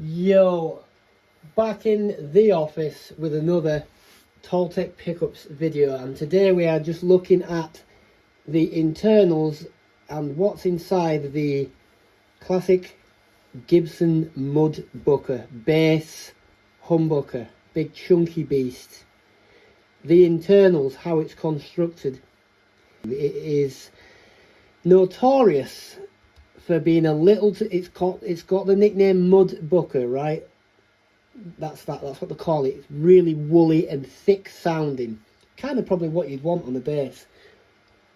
Yo, back in the office with another Toltec Pickups video, and today we are just looking at the internals and what's inside the classic Gibson MUDBUCKER Bass Humbucker, big chunky beast. The internals, how it's constructed. It is notorious for being a little, it's got the nickname MUDBUCKER, right? That's what they call it. It's really woolly and thick sounding, kind of probably what you'd want on the bass.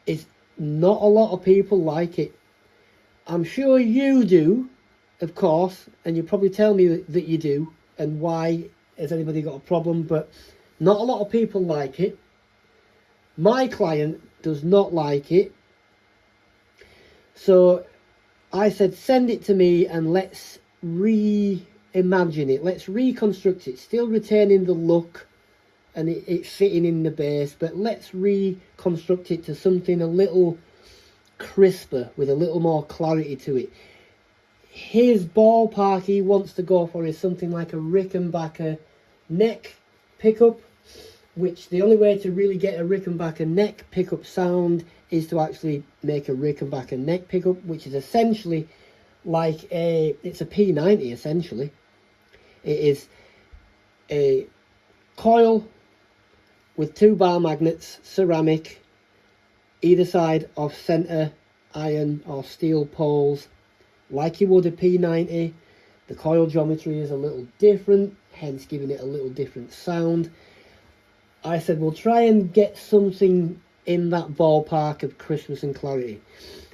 It's not a lot of people like it. I'm sure you do, of course, and you probably tell me that you do, and why has anybody got a problem, but not a lot of people like it. My client does not like it, so I said send it to me and let's reimagine it, let's reconstruct it, still retaining the look and it's fitting in the bass, but let's reconstruct it to something a little crisper with a little more clarity to it. His ballpark he wants to go for is something like a Rickenbacker neck pickup, which the only way to really get a Rickenbacker neck pickup sound is to actually make a Rickenbacker neck pickup, which is essentially like it's a P90 essentially. It is a coil with two bar magnets, ceramic, either side of centre iron or steel poles, like you would a P90. The coil geometry is a little different, hence giving it a little different sound. I said we'll try and get something in that ballpark of crispness and clarity.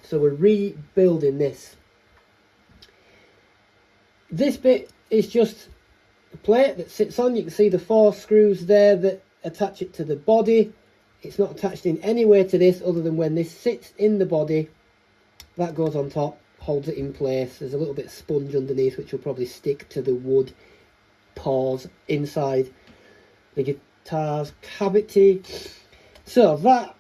So we're rebuilding this. This bit is just a plate that sits on. You can see the 4 screws there that attach it to the body. It's not attached in any way to this other than when this sits in the body, that goes on top, holds it in place. There's a little bit of sponge underneath which will probably stick to the wood paws inside the guitar's cavity. So that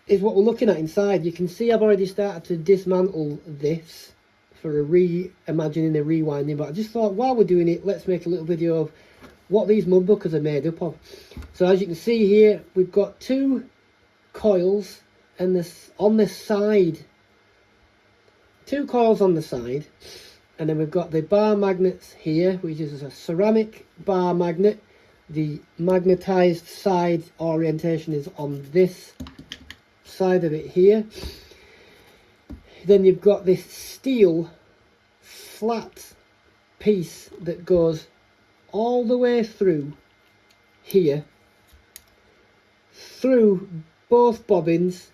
is what we're looking at inside. You can see I've already started to dismantle this for a reimagining, a rewinding, but I just thought while we're doing it, let's make a little video of what these MUDBUCKERs are made up of. So as you can see here, we've got 2 coils and this on the side, 2 coils on the side, and then we've got the bar magnets here, which is a ceramic bar magnet. The magnetized side orientation is on this side of it here. Then you've got this steel flat piece that goes all the way through here, through both bobbins.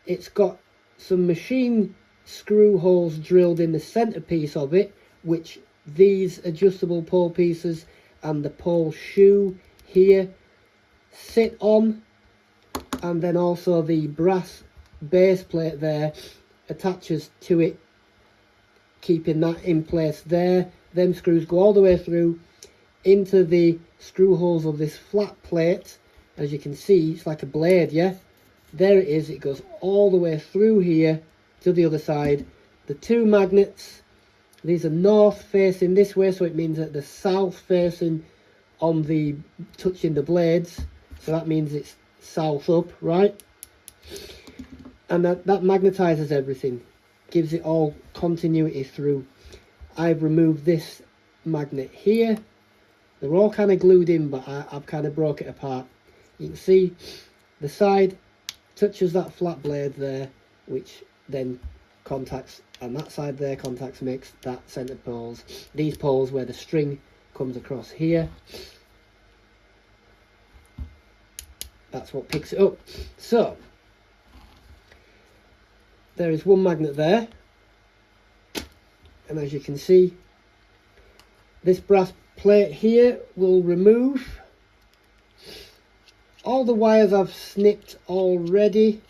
It's got some machine screw holes drilled in the centerpiece of it, which these adjustable pole pieces and the pole shoe here sit on, and then also the brass base plate there attaches to it, keeping that in place there. Them screws go all the way through into the screw holes of this flat plate. As you can see, it's like a blade, yeah, there it is. It goes all the way through here to the other side. The 2 magnets, these are north facing this way, so it means that the south facing on the touching the blades, so that means it's south up, right? And that magnetizes everything, gives it all continuity through. I've removed this magnet here. They're all kind of glued in, but I've kind of broke it apart. You can see the side touches that flat blade there, which then contacts, and that side there contacts, makes that center poles. These poles where the string comes across here, that's what picks it up. So there is 1 magnet there, and as you can see, this brass plate here will remove. All the wires I've snipped already.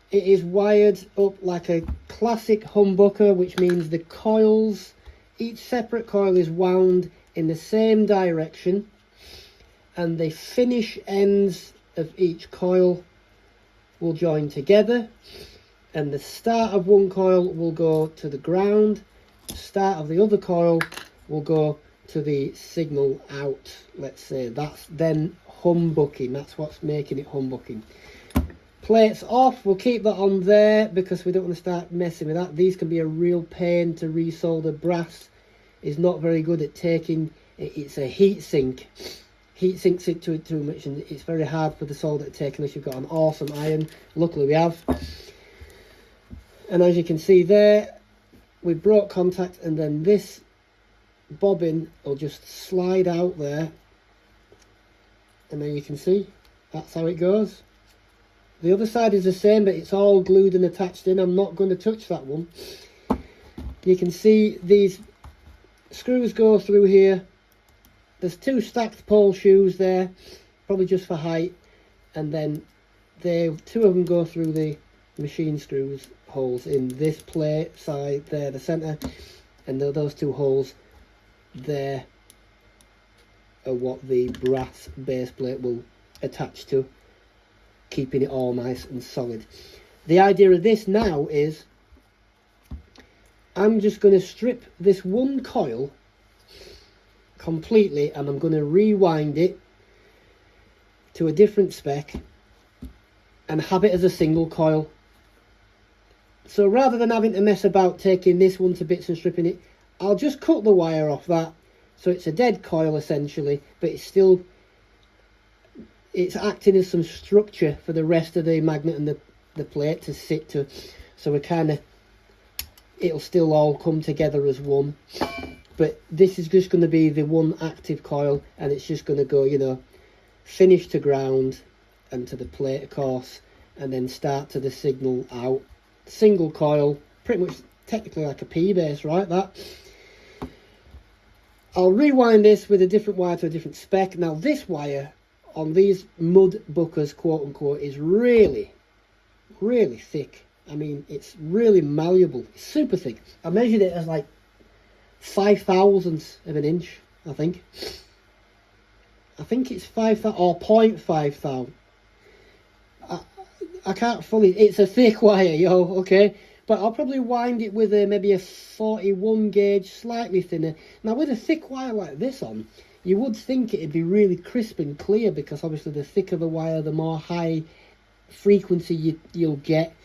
It is wired up like a classic humbucker, which means the coils, each separate coil is wound in the same direction, and the finish ends of each coil will join together, and the start of one coil will go to the ground, the start of the other coil will go to the signal out, let's say. That's then humbucking. That's what's making it humbucking. Plates off, we'll keep that on there because we don't want to start messing with that. These can be a real pain to resolder. Brass is not very good at taking, it's a heat sink. Heat sinks into it too much, and it's very hard for the solder to take unless you've got an awesome iron. Luckily we have. And as you can see there, we broke contact, and then this bobbin will just slide out there, and then you can see that's how it goes. The other side is the same, but it's all glued and attached in. I'm not going to touch that one. You can see these screws go through here. There's two stacked pole shoes there, probably just for height, and then two of them go through the machine screws holes in this plate side there, the center, and those two holes there are what the brass base plate will attach to, keeping it all nice and solid. The idea of this now is I'm just going to strip this one coil completely, and I'm going to rewind it to a different spec and have it as a single coil. So rather than having to mess about taking this one to bits and stripping it, I'll just cut the wire off that, so it's a dead coil essentially, but it's acting as some structure for the rest of the magnet and the plate to sit to, so it'll still all come together as one. But this is just going to be the one active coil, and it's just going to go, you know, finish to ground and to the plate, of course, and then start to the signal out. Single coil, pretty much technically like a P-base, right? That. I'll rewind this with a different wire to a different spec. Now this wire on these MUDBUCKERs, quote unquote, is really, really thick. I mean, it's really malleable. It's super thick. I measured it as like 0.005 of an inch, I think. I think it's 5,000 or 0.5 thou. I can't fully, it's a thick wire, yo, okay? But I'll probably wind it with maybe a 41 gauge, slightly thinner. Now with a thick wire like this on, you would think it'd be really crisp and clear, because obviously the thicker the wire, the more high frequency you'll get.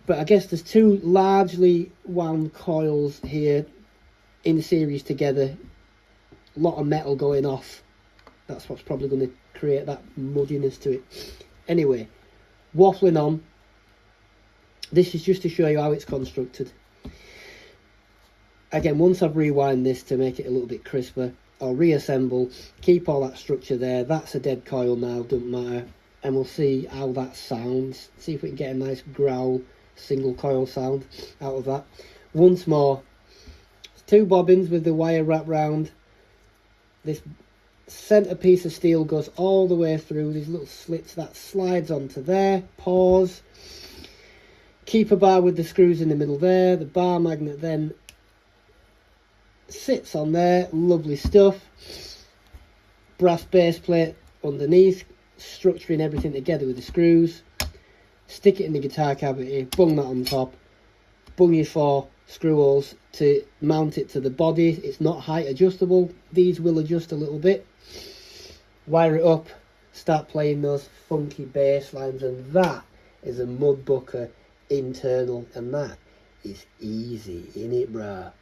But I guess there's two largely wound coils here in series together. A lot of metal going off. That's what's probably going to create that muddiness to it. Anyway, waffling on. This is just to show you how it's constructed. Again, once I've rewind this to make it a little bit crisper, I'll reassemble, keep all that structure there. That's a dead coil now, doesn't matter. And we'll see how that sounds. See if we can get a nice growl, single coil sound out of that. Once more, two bobbins with the wire wrapped round. This centre piece of steel goes all the way through these little slits, that slides onto there. Pause. Keeper bar with the screws in the middle there. The bar magnet then sits on there. Lovely stuff. Brass base plate underneath, structuring everything together with the screws. Stick it in the guitar cavity, bung that on top. Bung your 4 screw holes to mount it to the body. It's not height adjustable. These will adjust a little bit. Wire it up, start playing those funky bass lines, and that is a MUDBUCKER internal, and that is easy, innit, bruh?